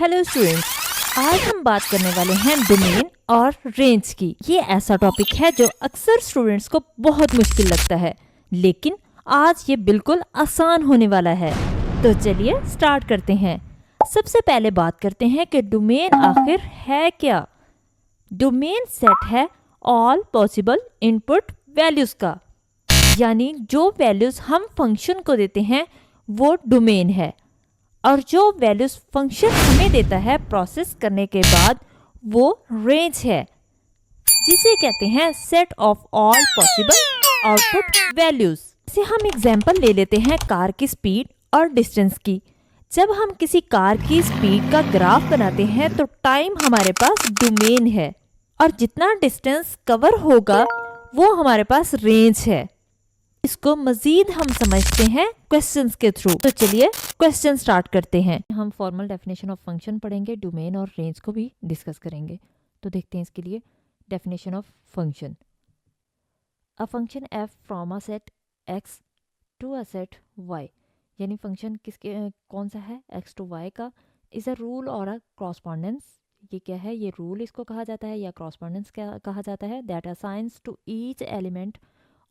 Hello students, आज हम बात करने वाले हैं डोमेन और रेंज की। ये ऐसा टॉपिक है जो अक्सर स्टूडेंट्स को बहुत मुश्किल लगता है, लेकिन आज ये बिल्कुल आसान होने वाला है। तो चलिए स्टार्ट करते हैं। सबसे पहले बात करते हैं कि डोमेन आखिर है क्या। डोमेन सेट है ऑल पॉसिबल इनपुट वैल्यूज का, यानी जो वैल्यूज हम फंक्शन को देते हैं वो डोमेन है, और जो वैल्यूज फंक्शन हमें देता है प्रोसेस करने के बाद वो रेंज है, जिसे कहते हैं set of all possible output values. से हम एग्जांपल ले लेते हैं कार की स्पीड और डिस्टेंस की। जब हम किसी कार की स्पीड का ग्राफ बनाते हैं तो टाइम हमारे पास डोमेन है, और जितना डिस्टेंस कवर होगा वो हमारे पास रेंज है। इसको मजीद हम समझते हैं क्वेश्चंस के थ्रू। तो चलिए क्वेश्चन स्टार्ट करते हैं। हम फॉर्मल डेफिनेशन ऑफ फंक्शन पढ़ेंगे, डोमेन और रेंज को भी डिस्कस करेंगे। तो देखते हैं इसके लिए definition of function. A function F from a set X to a set Y, यानी फंक्शन किसके कौन सा है, एक्स टू वाई का, इज अ रूल और अ क्रॉसपॉन्डेंस। ये क्या है, ये रूल इसको कहा जाता है या क्रॉसपॉन्डेंस कहा जाता है। That assigns to each element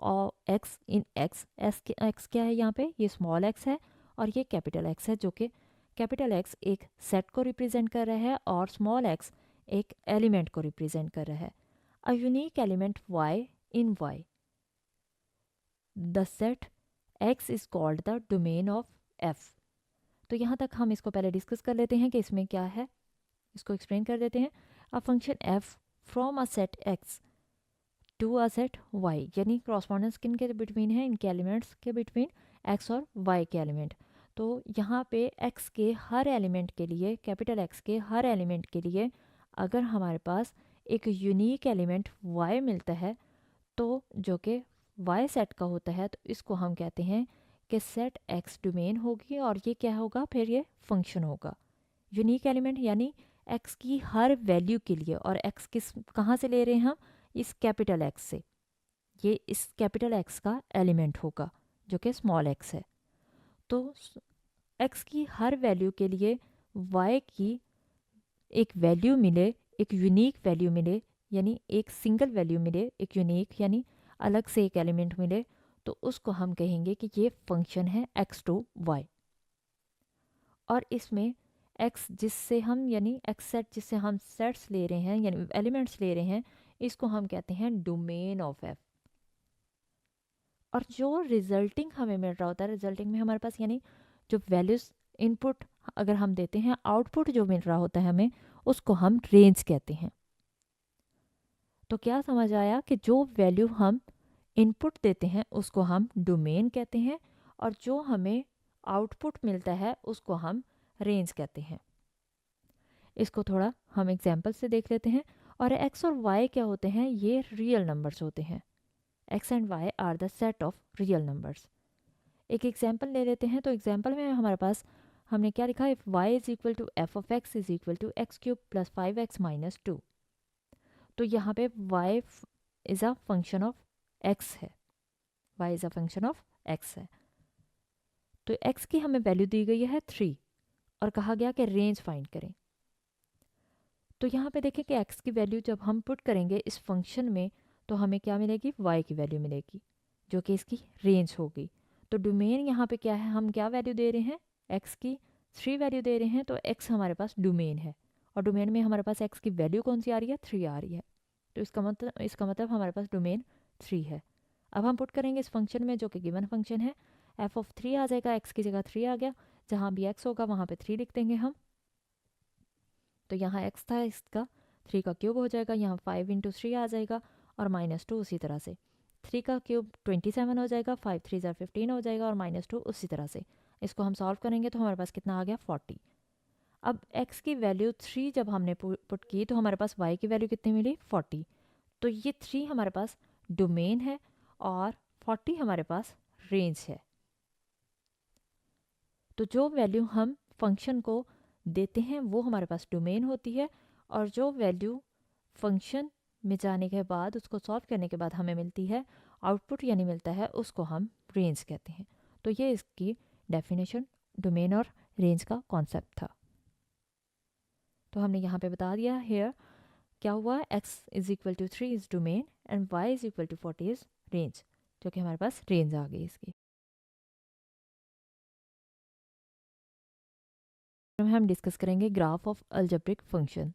और एक्स इन एक्स, एक्स क्या है यहाँ पे, ये स्मॉल एक्स है और ये कैपिटल एक्स है, जो कि कैपिटल एक्स एक सेट को रिप्रेजेंट कर रहा है और स्मॉल एक्स एक एलिमेंट को रिप्रेजेंट कर रहा है। A unique element Y in Y, the set X is called the domain of F. तो यहाँ तक हम इसको पहले डिस्कस कर लेते हैं कि इसमें क्या है, इसको एक्सप्लेन कर देते हैं। A function F from a set X to a set Y, यानी क्रॉसपॉन्डेंस किन के बिटवीन है, इनके एलिमेंट्स के बिटवीन, एक्स और वाई के एलिमेंट। तो यहाँ पे एक्स के हर एलिमेंट के लिए, कैपिटल एक्स के हर एलिमेंट के लिए अगर हमारे पास एक यूनिक एलिमेंट वाई मिलता है, तो जो कि वाई सेट का होता है, तो इसको हम कहते हैं कि सेट एक्स डोमेन होगी, और ये क्या होगा, फिर ये फंक्शन होगा। यूनिक एलिमेंट यानी एक्स की हर वैल्यू के लिए, और एक्स किस कहाँ से ले रहे हैं हम, इस कैपिटल एक्स से। ये इस कैपिटल एक्स का एलिमेंट होगा जो कि स्मॉल एक्स है। तो एक्स की हर वैल्यू के लिए वाई की एक वैल्यू मिले, एक यूनिक वैल्यू मिले, यानी एक सिंगल वैल्यू मिले, एक यूनिक यानी अलग से एक एलिमेंट मिले, तो उसको हम कहेंगे कि ये फंक्शन है एक्स टू वाई। और इसमें एक्स जिससे हम, यानी एक्स सेट जिससे हम सेट्स ले रहे हैं यानी एलिमेंट्स ले रहे हैं, इसको हम कहते हैं डोमेन ऑफ एफ। और जो रिजल्टिंग हमें मिल रहा होता है, रिजल्टिंग में हमारे पास यानी जो वैल्यूज इनपुट अगर हम देते हैं, आउटपुट जो मिल रहा होता है हमें, उसको हम रेंज कहते हैं। तो क्या समझ आया कि जो वैल्यू हम इनपुट देते हैं उसको हम डोमेन कहते हैं, और जो हमें आउटपुट मिलता है उसको हम रेंज कहते हैं। इसको थोड़ा हम एग्जाम्पल से देख लेते हैं। और एक्स और वाई क्या होते हैं, ये रियल नंबर्स होते हैं। X and Y are the set of real numbers. एक एग्जाम्पल ले लेते हैं। तो एग्जाम्पल में हमारे पास हमने क्या लिखा, if Y is equal to F of X is equal to X cube plus 5x minus 2। तो यहाँ पे Y is a function of X है, Y is a function of X है। तो एक्स की हमें वैल्यू दी गई है 3 और कहा गया कि रेंज फाइंड करें। तो यहाँ पे देखें कि एक्स की वैल्यू जब हम पुट करेंगे इस फंक्शन में, तो हमें क्या मिलेगी, वाई की वैल्यू मिलेगी, जो कि इसकी रेंज होगी। तो डोमेन यहाँ पे क्या है, हम क्या वैल्यू दे रहे हैं, एक्स की 3 वैल्यू दे रहे हैं, तो एक्स हमारे पास डोमेन है, और डोमेन में हमारे पास एक्स की वैल्यू कौन सी आ रही है, 3 आ रही है। तो इसका मतलब हमारे पास डोमेन 3 है। अब हम पुट करेंगे इस फंक्शन में, जो कि गिवन फंक्शन है, एफ ऑफ 3 आ जाएगा, एक्स की जगह 3 आ गया, जहाँ भी एक्स होगा वहाँ पे 3 लिख देंगे हम। तो यहाँ x था, इसका 3 का क्यूब हो जाएगा, यहाँ 5 इंटू 3 आ जाएगा, और माइनस 2 उसी तरह से 3 का क्यूब 27 हो जाएगा, 5 3 ज़ा 15 हो जाएगा, और माइनस 2 उसी तरह से। इसको हम सॉल्व करेंगे तो हमारे पास कितना आ गया, 40। अब x की वैल्यू 3 जब हमने पुट की तो हमारे पास y की वैल्यू कितनी मिली, 40। तो ये 3 हमारे पास डोमेन है और 40 हमारे पास रेंज है। तो जो वैल्यू हम फंक्शन को देते हैं वो हमारे पास डोमेन होती है, और जो वैल्यू फंक्शन में जाने के बाद, उसको सॉल्व करने के बाद हमें मिलती है, आउटपुट यानी मिलता है, उसको हम रेंज कहते हैं। तो ये इसकी डेफिनेशन डोमेन और रेंज का कॉन्सेप्ट था। तो हमने यहाँ पे बता दिया हेयर क्या हुआ, x is equal to 3 is domain and y is equal to 40 is range, जो कि हमारे पास रेंज आ गई इसकी। हम डिस्कस करेंगे ग्राफ ऑफ अलजेब्रिक फंक्शन।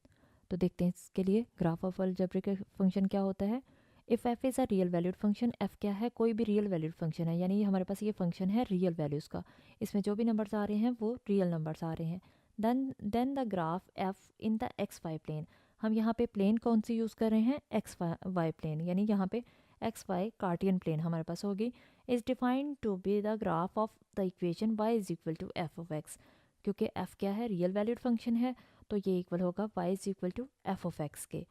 तो देखते हैं इसके लिए ग्राफ ऑफ अलजेब्रिक फंक्शन क्या होता है। If F is a real valued function, F क्या है, कोई भी रियल वैल्यूड फंक्शन है, यानी हमारे पास ये फंक्शन है रियल वैल्यूज़ का, इसमें जो भी नंबर्स आ रहे हैं वो रियल नंबर्स आ रहे हैं। Then the graph F in the X Y plane, हम यहाँ पे प्लेन कौन सी यूज़ कर रहे हैं, एक्स वाई प्लेन, यानी यहाँ पे एक्स वाई कार्टियन प्लेन हमारे पास होगी, is defined to be the graph of the equation Y is equal to F of X, क्योंकि f क्या है, रियल वैल्यूड फंक्शन है, तो ये इक्वल होगा y is equal to F of X के।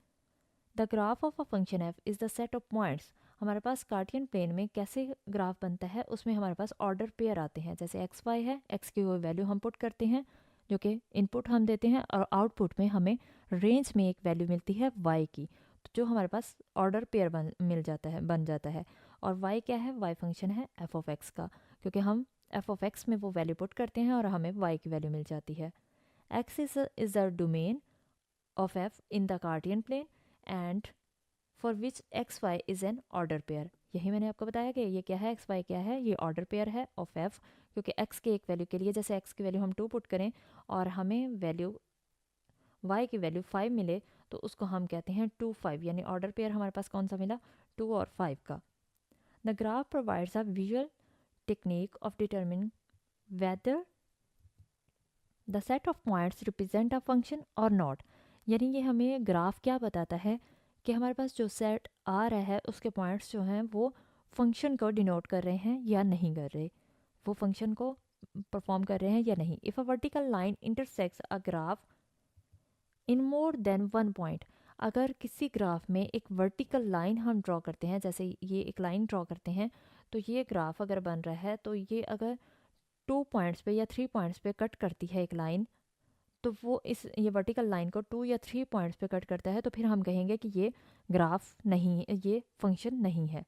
The graph of a function f is the set of points, हमारे पास कार्टियन प्लेन में कैसे ग्राफ बनता है, उसमें हमारे पास ऑर्डर पेयर आते हैं, जैसे एक्स वाई है, एक्स की वो वैल्यू हम पुट करते हैं जो कि इनपुट हम देते हैं, और आउटपुट में हमें रेंज में एक वैल्यू मिलती है y की, तो जो हमारे पास ऑर्डर पेयर बन जाता है। और y क्या है, y फंक्शन है एफ ऑफ एक्स का, क्योंकि हम एफ ऑफ एक्स में वो वैल्यू पुट करते हैं और हमें y की वैल्यू मिल जाती है। x is the domain of f in the Cartesian plane and for which X Y is an order pair, यही मैंने आपको बताया कि ये क्या है, एक्स वाई क्या है, ये ऑर्डर पेयर है ऑफ एफ, क्योंकि एक्स के एक वैल्यू के लिए जैसे एक्स की वैल्यू हम 2 पुट करें और हमें वैल्यू y की वैल्यू 5 मिले, तो उसको हम कहते हैं 2 5, यानी ऑर्डर पेयर हमारे पास कौन सा मिला, 2 और 5 का। The graph provides a visual technique of determine whether the set of points represent a function or not, यानी ये हमें ग्राफ क्या बताता है कि हमारे पास जो सेट आ रहा है उसके पॉइंट्स जो हैं वो फंक्शन को डिनोट कर रहे हैं या नहीं कर रहे, वो फंक्शन को परफॉर्म कर रहे हैं या नहीं। If a vertical line intersects a graph in more than one point, अगर किसी ग्राफ में एक वर्टिकल लाइन हम ड्रॉ करते हैं, जैसे ये एक लाइन ड्रॉ करते हैं, तो ये ग्राफ अगर बन रहा है, तो ये अगर 2 पॉइंट्स पे या 3 पॉइंट्स पे कट करती है एक लाइन, तो वो ये वर्टिकल लाइन को 2 या 3 पॉइंट्स पे कट करता है, तो फिर हम कहेंगे कि ये ग्राफ नहीं, ये फंक्शन नहीं है।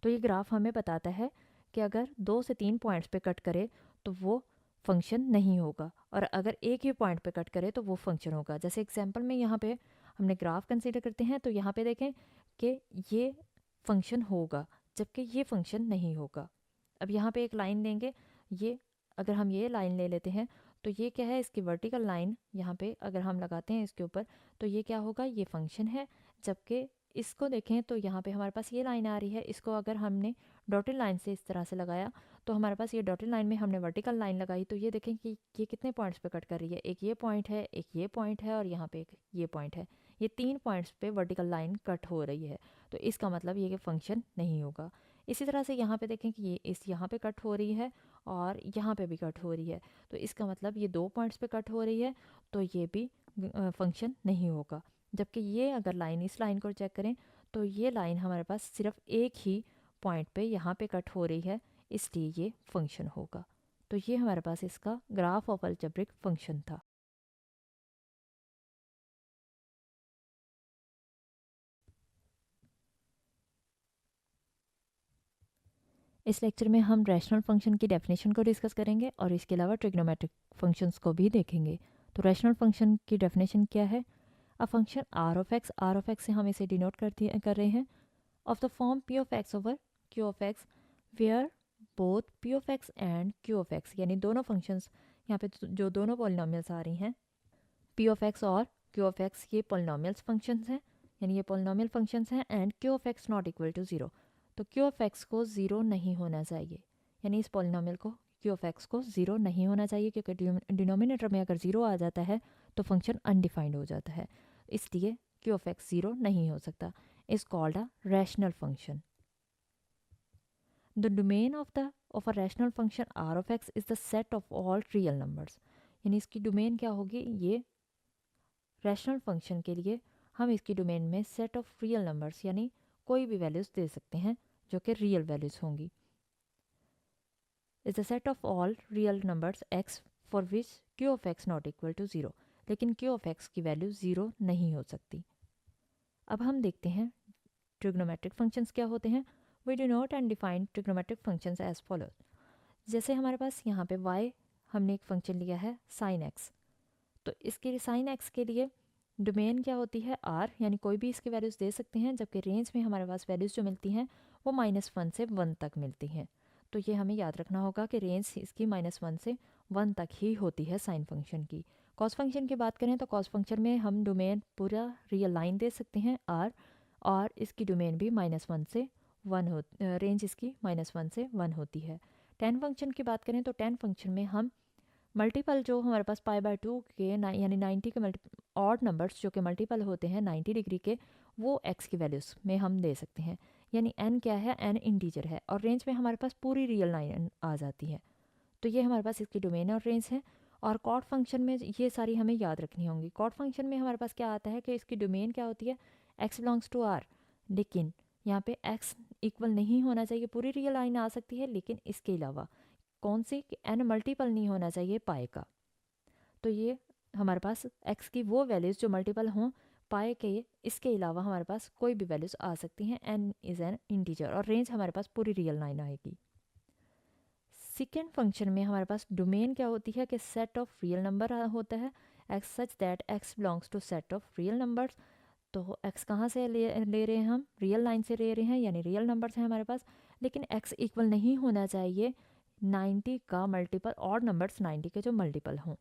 तो ये ग्राफ हमें बताता है कि अगर 2 से 3 पॉइंट्स पे कट करे तो वो फंक्शन नहीं होगा, और अगर एक ही पॉइंट पे कट करे तो वो फंक्शन होगा। जैसे एग्जांपल में यहाँ पे हमने ग्राफ कंसीडर करते हैं, तो यहाँ पे देखें कि ये फंक्शन होगा जबकि ये फंक्शन नहीं होगा। अब यहाँ पे एक लाइन लेंगे, ये अगर हम ये लाइन ले लेते हैं तो ये क्या है, इसकी वर्टिकल लाइन यहाँ पे अगर हम लगाते हैं इसके ऊपर, तो ये क्या होगा, ये फंक्शन है। जबकि इसको देखें तो यहाँ पे हमारे पास ये लाइन आ रही है, इसको अगर हमने डॉटेड लाइन से इस तरह से लगाया, तो हमारे पास ये डॉटेड लाइन में हमने वर्टिकल लाइन लगाई, तो ये देखें कि ये कितने पॉइंट्स पे कट कर रही है, एक ये पॉइंट है, एक ये पॉइंट है, और यहाँ पे एक ये पॉइंट है, ये 3 पॉइंट्स पे वर्टिकल लाइन कट हो रही है, तो इसका मतलब ये कि फंक्शन नहीं होगा। इसी तरह से यहाँ पे देखें कि ये इस यहाँ पे कट हो रही है और यहाँ पे भी कट हो रही है, तो इसका मतलब ये 2 पॉइंट्स पे कट हो रही है, तो ये भी फंक्शन नहीं होगा। जबकि ये अगर लाइन, इस लाइन को चेक करें, तो ये लाइन हमारे पास सिर्फ एक ही पॉइंट पे यहाँ पे कट हो रही है, इसलिए ये फंक्शन होगा। तो ये हमारे पास इसका ग्राफ ऑफ अलजेब्रिक फंक्शन था। इस लेक्चर में हम रैशनल फंक्शन की डेफिनेशन को डिस्कस करेंगे और इसके अलावा ट्रिग्नोमेट्रिक फंक्शंस को भी देखेंगे। तो रैशनल फंक्शन की डेफिनेशन क्या है, a function R of X से हम इसे डिनोट कर रहे हैं, of the form P of X over Q of X where both P of X and Q of X, यानी दोनों फंक्शंस यहाँ पे जो दोनों पॉलिनोमियल्स आ रही हैं, पी ऑफ एक्स और क्यू ऑफ एक्स, ये पॉलिनोमियल्स फंक्शंस हैं, यानी ये पॉलिनोमियल फंक्शंस हैं, and Q of X not equal to zero, तो क्यू ऑफ एक्स को ज़ीरो नहीं होना चाहिए, यानी इस पॉलिनोमियल को क्यू ऑफ एक्स को ज़ीरो नहीं होना चाहिए, क्योंकि डिनोमिनेटर में अगर ज़ीरो आ जाता है तो फंक्शन अनडिफाइंड हो जाता है, इसलिए क्यू ऑफ एक्स ज़ीरो नहीं हो सकता, is called a rational function. The domain of a rational function R of X is the set of all real numbers, यानी इसकी डोमेन क्या होगी, ये रैशनल फंक्शन के लिए हम इसकी डोमेन में सेट ऑफ रियल नंबर्स यानी कोई भी वैल्यूज़ दे सकते हैं जो कि रियल वैल्यूज़ होंगी, is the set of all real numbers X for which Q of X not equal to zero, लेकिन क्यू ऑफ एक्स की वैल्यू ज़ीरो नहीं हो सकती। अब हम देखते हैं ट्रिग्नोमेट्रिक फंक्शंस क्या होते हैं। We denote and define trigonometric functions as follows. जैसे हमारे पास यहाँ पे y, हमने एक फंक्शन लिया है साइन एक्स, तो इसके साइन एक्स के लिए डोमेन क्या होती है आर, यानी कोई भी इसकी वैल्यूज़ दे सकते हैं, जबकि रेंज में हमारे पास वैल्यूज़ जो मिलती हैं वो -1 से 1 तक मिलती हैं। तो ये हमें याद रखना होगा कि रेंज इसकी -1 से 1 तक ही होती है साइन फंक्शन की। कॉस फंक्शन की बात करें तो कॉस फंक्शन में हम डोमेन पूरा रियल लाइन दे सकते हैं आर, और इसकी डोमेन भी -1 से 1 हो, रेंज इसकी -1 से 1 होती है। टेन फंक्शन की बात करें तो टेन फंक्शन में हम मल्टीपल जो हमारे पास π/2 के यानी 90 के ऑड नंबर्स जो कि मल्टीपल होते हैं 90 डिग्री के, वो x की वैल्यूज़ में हम दे सकते हैं। यानी n क्या है, n इंटीजर है, और रेंज में हमारे पास पूरी रियल लाइन आ जाती है। तो ये हमारे पास इसकी डोमेन और रेंज है। और कॉट फंक्शन में ये सारी हमें याद रखनी होंगी। कॉट फंक्शन में हमारे पास क्या आता है कि इसकी डोमेन क्या होती है, x बिलोंग्स टू r, लेकिन यहाँ पे x इक्वल नहीं होना चाहिए, पूरी रियल लाइन आ सकती है, लेकिन इसके अलावा कौन सी, n मल्टीपल नहीं होना चाहिए पाई का। तो ये हमारे पास x की वो वैल्यूज़ जो मल्टीपल हों पाई के, इसके अलावा हमारे पास कोई भी वैल्यूज़ आ सकती हैं। n इज़ एन इंटीजर, और रेंज हमारे पास पूरी रियल लाइन आएगी। सेकेंड फंक्शन में हमारे पास डोमेन क्या होती है कि सेट ऑफ रियल नंबर होता है, x such that x belongs to set of real numbers. तो x कहाँ से ले रहे हैं, हम रियल लाइन से ले रहे हैं, यानी रियल नंबर्स हैं हमारे पास, लेकिन x इक्वल नहीं होना चाहिए 90 का मल्टीपल, और नंबर्स 90 के जो मल्टीपल हों।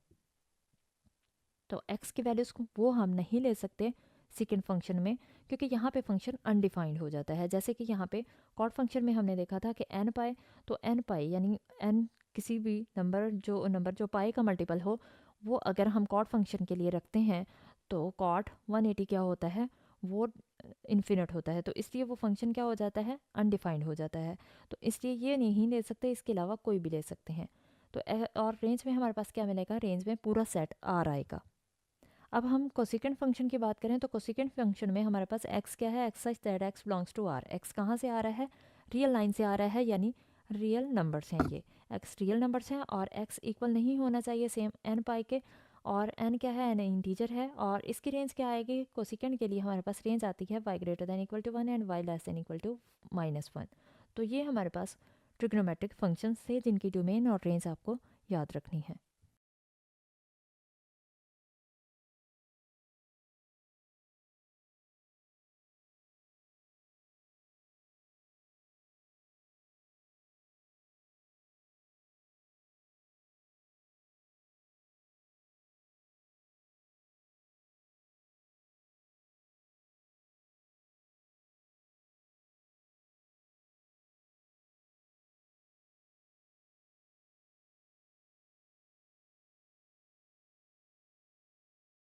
तो x की वैल्यूज़ वो हम नहीं ले सकते सेकेंड फंक्शन में, क्योंकि यहाँ पे फंक्शन अनडिफाइंड हो जाता है। जैसे कि यहाँ पे कॉट फंक्शन में हमने देखा था कि n पाई, तो n पाई यानी n किसी भी नंबर जो पाई का मल्टीपल हो, वो अगर हम कॉट फंक्शन के लिए रखते हैं तो कॉट 180 क्या होता है, वो इन्फिनिट होता है। तो इसलिए वो फंक्शन क्या हो जाता है, अनडिफाइंड हो जाता है। तो इसलिए ये नहीं ले सकते, इसके अलावा कोई भी ले सकते हैं। तो और रेंज में हमारे पास क्या मिलेगा, रेंज में पूरा सेट आर आएगा। अब हम कोसेकेंट फंक्शन की बात करें तो कोसेकेंट फंक्शन में हमारे पास x क्या है, x such that x belongs to r। x कहाँ से आ रहा है, रियल लाइन से आ रहा है, यानी रियल नंबर्स हैं ये, x रियल नंबर्स हैं, और x इक्वल नहीं होना चाहिए सेम n पाई के, और n क्या है, n इंटीजर है। और इसकी रेंज क्या आएगी, कोसेकेंट के लिए हमारे पास रेंज आती है y greater than equal to 1 and y less than equal to -1। तो ये हमारे पास ट्रिग्नोमेट्रिक फंक्शन थे जिनकी डोमेन और रेंज आपको याद रखनी है।